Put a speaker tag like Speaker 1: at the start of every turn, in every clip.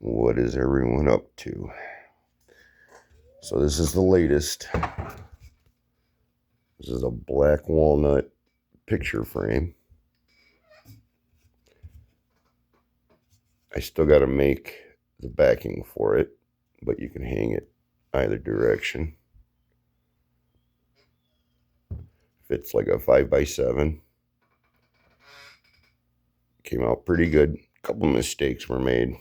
Speaker 1: What is everyone up to? So this is the latest. This is a black walnut picture frame. I still got to make the backing for it, but you can hang it either direction. Fits like a 5x7. Came out pretty good. A couple mistakes were made.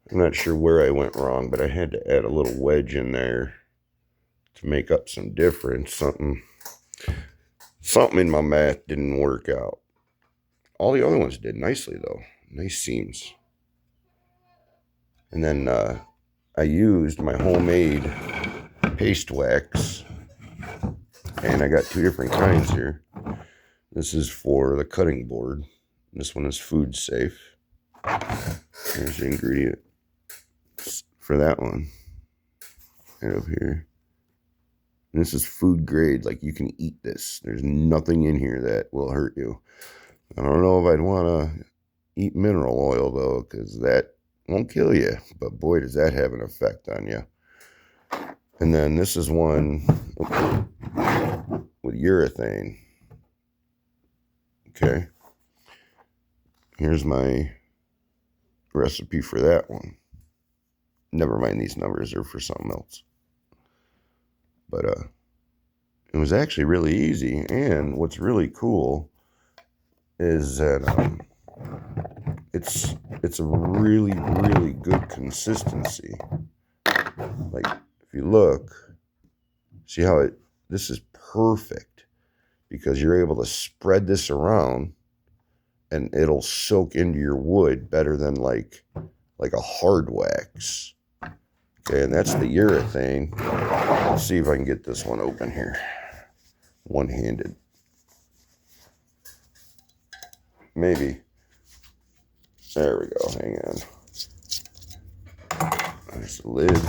Speaker 1: I'm not sure where I went wrong, but I had to add a little wedge in there to make up some difference. Something in my math didn't work out. All the other ones did nicely though. Nice seams. And then I used my homemade paste wax, and I got two different kinds here. This is for the cutting board. This one is food safe. Here's the ingredient for that one. Right up here. And this is food grade, like you can eat this. There's nothing in here that will hurt you. I don't know if I'd want to eat mineral oil though, because that won't kill you. But boy, does that have an effect on you. And then this is one with urethane. Okay. Here's my recipe for that one. Never mind, these numbers are for something else. But it was actually really easy. And what's really cool is that it's a really, really good consistency. Like if you look, see how this is perfect because you're able to spread this around and it'll soak into your wood better than like a hard wax. Okay, and that's the urethane. Let's see if I can get this one open here. One-handed. Maybe. There we go. Hang on. There's the lid.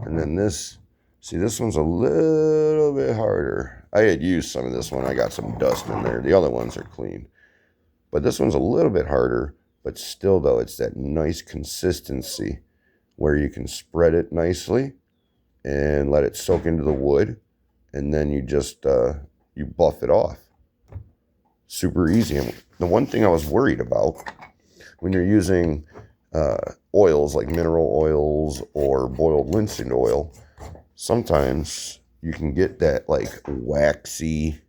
Speaker 1: And then this. See, this one's a little bit harder. I had used some of this one. I got some dust in there. The other ones are clean. But this one's a little bit harder. But still, though, it's that nice consistency where you can spread it nicely and let it soak into the wood. And then you just, you buff it off. Super easy. And the one thing I was worried about when you're using oils like mineral oils or boiled linseed oil, sometimes you can get that like waxy,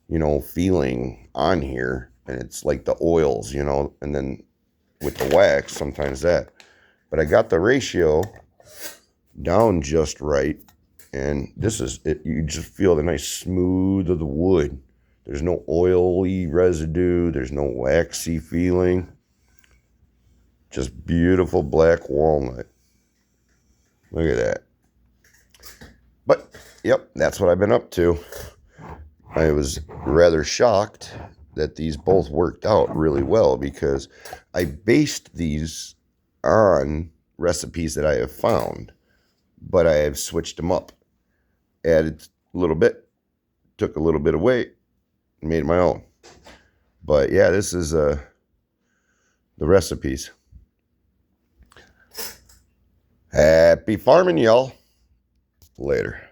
Speaker 1: feeling on here. And it's like the oils, and then with the wax, sometimes that. But I got the ratio down just right. And this is it. You just feel the nice smooth of the wood. There's no oily residue. There's no waxy feeling. Just beautiful black walnut. Look at that. But, yep, that's what I've been up to. I was rather shocked that these both worked out really well because I based these on recipes that I have found, but I have switched them up. Added a little bit, took a little bit away, made my own. But yeah, this is the recipes. Happy farming, y'all. Later.